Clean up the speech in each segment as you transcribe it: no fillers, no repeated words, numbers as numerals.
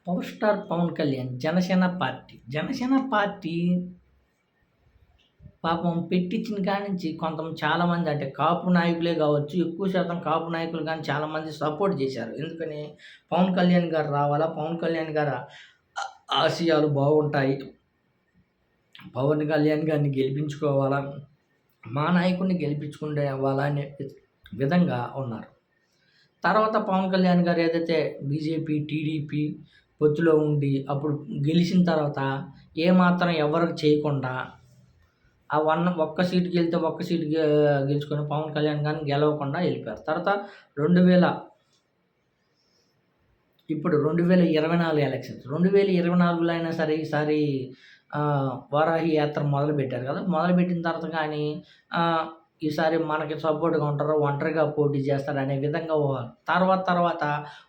Power star Pawan Kalyan Janasena party పాపం పెట్టించిన కాడ్నుంచి చాలామంది అంటే కాపు నాయకులే కావచ్చు, ఎక్కువ శాతం కాపు నాయకులు గాని చాలామంది సపోర్ట్ చేశారు. ఎందుకని పవన్ కళ్యాణ్ గారు రావాలా, పవన్ కళ్యాణ్ గారి ఆశయాలు బాగుంటాయి. పవన్ కళ్యాణ్ గారిని గెలిపించుకోవాలా, మా నాయకుడిని గెలిపించుకునేవాళ్ళ అనే విధంగా ఉన్నారు. తర్వాత పవన్ కళ్యాణ్ గారు ఏదైతే బీజేపీ, టీడీపీ పొత్తులో ఉండి అప్పుడు గెలిచిన తర్వాత ఏమాత్రం ఎవరికి చేయకుండా ఒక్క సీటుకి వెళ్తే ఒక్క సీటు గెలుచుకొని పవన్ కళ్యాణ్ గారిని గెలవకుండా వెళ్ళిపోయారు. తర్వాత 2024 ఎలక్షన్స్ 2024లో అయినా సరే ఈసారి వారాహి యాత్ర మొదలుపెట్టారు కదా! మొదలుపెట్టిన తర్వాత కానీ ఈసారి మనకి సపోర్ట్‌గా ఉంటారు, ఒంటరిగా పోటీ చేస్తారు అనే విధంగా తర్వాత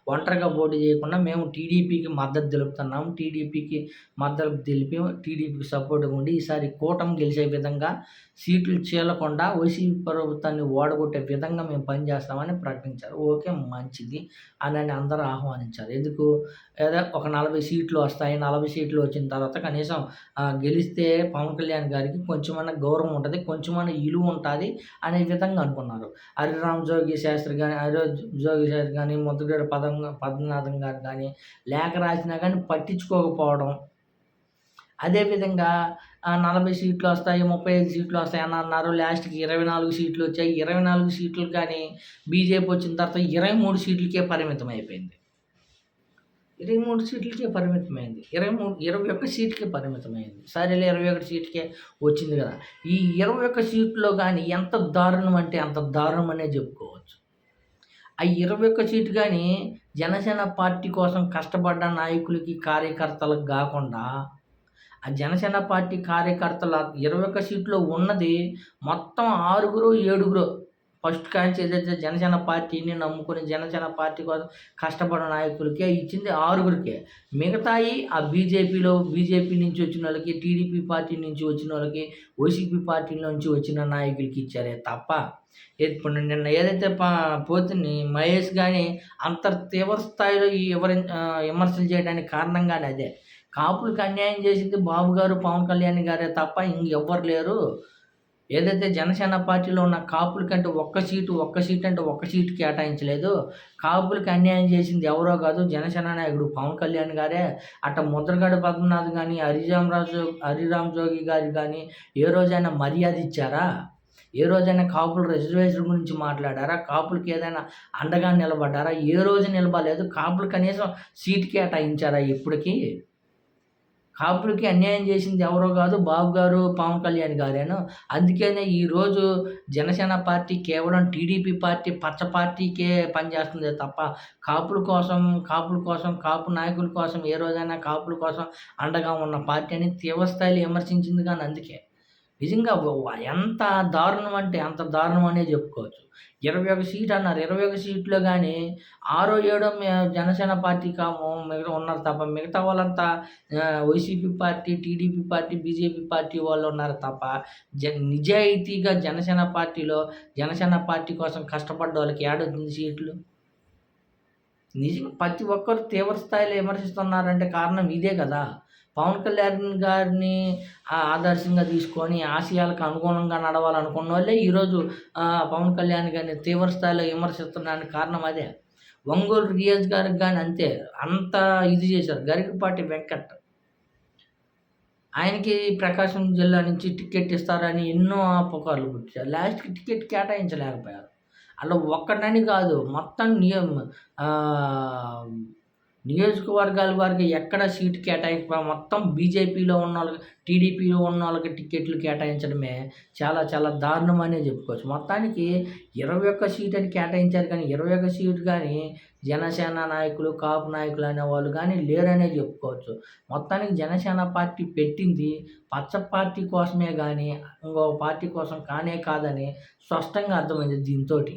ఒంటరిగా పోటీ చేయకుండా మేము టీడీపీకి మద్దతు తెలుపుతున్నాం. టీడీపీకి మద్దతు తెలిపి టీడీపీకి సపోర్ట్‌గా ఉండి ఈసారి కూటమి గెలిచే విధంగా సీట్లు చీలకుండా వైసీపీ ప్రభుత్వాన్ని ఓడగొట్టే విధంగా మేము పనిచేస్తామని ప్రకటించారు. ఓకే, మంచిది అని అందరూ ఆహ్వానించారు. ఎందుకు ఏదో ఒక 40 సీట్లు వస్తాయి. 40 సీట్లు వచ్చిన తర్వాత కనీసం గెలిస్తే పవన్ కళ్యాణ్ గారికి కొంచెమన్నా గౌరవం ఉంటది, కొంచెమన్నా ఇలువ ఉంటది అనే విధంగా అనుకున్నారు. హరిరామ్ జోగి శాస్త్రి గాని, ముద్రగడ పద్మనాభం గారు గాని లేఖ రాసినా గాని పట్టించుకోకపోవడం. అదేవిధంగా 40 సీట్లు వస్తాయి, 35 సీట్లు వస్తాయని అన్నారు. లాస్ట్‌కి 24 సీట్లు వచ్చాయి. 24 సీట్లు కానీ బీజేపీ వచ్చిన తర్వాత 23 సీట్లకే పరిమితం అయిపోయింది. 23 సీట్లకే పరిమితమైంది. 21 సీట్‌కే పరిమితమైంది. సరేలే 21 సీట్‌కే వచ్చింది కదా! ఈ 21 సీట్‌లో గాని ఎంత దారుణం అంటే అంత దారుణం అనే చెప్పుకోవచ్చు. ఆ 21 సీటు గాని జనసేన పార్టీ కోసం కష్టపడ్డ నాయకులకి, కార్యకర్తలకు గాకుండా ఆ జనసేన పార్టీ కార్యకర్తల 21 సీట్‌లో ఉన్నది మొత్తం 6, 7 ఫస్ట్ కాంచి ఏదైతే జనసేన పార్టీని నమ్ముకొని జనసేన పార్టీ కోసం కష్టపడిన నాయకులకే ఇచ్చింది 6కే. మిగతాయి ఆ బీజేపీ నుంచి వచ్చినోళ్ళకి, టీడీపీ పార్టీ నుంచి వచ్చినోళ్ళకి, వైసీపీ పార్టీ నుంచి వచ్చిన నాయకులకి ఇచ్చారే తప్ప ఇప్పుడు నిన్న ఏదైతే పోతిని మహేష్ గాని అంత తీవ్ర స్థాయిలో విమర్శలు చేయడానికి కారణం గాని అదే. కాపులకి అన్యాయం చేసింది బాబు గారు, పవన్ కళ్యాణ్ గారే తప్ప ఇంకెవ్వరు లేరు. ఏదైతే జనసేన పార్టీలో ఉన్న కాపులకంటే ఒక్క సీటు అంటే ఒక్క సీటు కేటాయించలేదు. కాపులకి అన్యాయం చేసింది ఎవరో కాదు, జనసేన నాయకుడు పవన్ కళ్యాణ్ గారే. ముద్రగడ పద్మనాథ్ గాని, హరిరామ్ జోగి గారు గాని ఏ రోజైనా మర్యాద ఇచ్చారా? ఏ రోజైనా కాపుల రిజర్వేషన్ గురించి మాట్లాడారా? కాపులకి ఏదైనా అండగా నిలబడ్డారా? ఏ రోజు నిలబడలేదు. కాపులు కనీసం సీటు కేటాయించారా ఇప్పటికి? కాపులకి అన్యాయం చేసింది ఎవరో కాదు, బాబు గారు, పవన్ కళ్యాణ్ గారేను. అందుకనే ఈరోజు జనసేన పార్టీ కేవలం టీడీపీ పార్టీ, పచ్చ పార్టీకే పనిచేస్తుందే తప్ప కాపుల కోసం, కాపు నాయకుల కోసం ఏ రోజైనా కాపుల కోసం అండగా ఉన్న పార్టీ అని తీవ్రస్థాయిలో విమర్శించింది కానీ అందుకే. నిజంగా ఎంత దారుణం అంటే అంత దారుణం అనే చెప్పుకోవచ్చు. 21 సీట్ అన్నారు. 21 సీట్‌లో గాని 6, 7 జనసేన పార్టీ మిగతా ఉన్నారు తప్ప మిగతా వాళ్ళంతా YCP party, TDP party, BJP party వాళ్ళు ఉన్నారు తప్ప నిజాయితీగా జనసేన పార్టీ కోసం కష్టపడ్డోళ్ళకి ఏడొచ్చింది సీట్లు? నిజంగా ప్రతి ఒక్కరు తీవ్ర స్థాయిలో విమర్శిస్తున్నారంటే కారణం ఇదే కదా! పవన్ కళ్యాణ్ గారిని ఆదర్శంగా తీసుకొని ఆశయాలకు అనుగుణంగా నడవాలనుకున్నోళ్ళే ఈరోజు పవన్ కళ్యాణ్ గారిని తీవ్ర స్థాయిలో విమర్శిస్తున్నానికి కారణం అదే. ఒంగోలు రియాజ్ గారికి గాని అంతే. అంత ఇది చేశారు. గరికపాటి వెంకట్. ఆయనకి ప్రకాశం జిల్లా నుంచి టికెట్ ఇస్తారని ఎన్నో పుకార్లు పుట్టించారు. లాస్ట్‌కి టికెట్ కేటాయించలేకపోయారు. అలా ఒక్కడినని కాదు, మొత్తం నియోజకవర్గాల వారికి ఎక్కడ సీటు మొత్తం బీజేపీలో ఉన్నోళ్ళకి, టీడీపీలో ఉన్నోళ్ళకి టికెట్లు కేటాయించడమే చాలా చాలా దారుణం అనే చెప్పుకోవచ్చు. మొత్తానికి 21 సీట్ అని కేటాయించారు కానీ 21 సీటు కానీ జనసేన నాయకులు, కాపు నాయకులు అనేవాళ్ళు కానీ లేరనే చెప్పుకోవచ్చు. మొత్తానికి జనసేన పార్టీ పెట్టింది పచ్చ పార్టీ కోసమే గానీ ఇంకో పార్టీ కోసం కానే కాదని స్పష్టంగా అర్థమైంది దీనితోటి.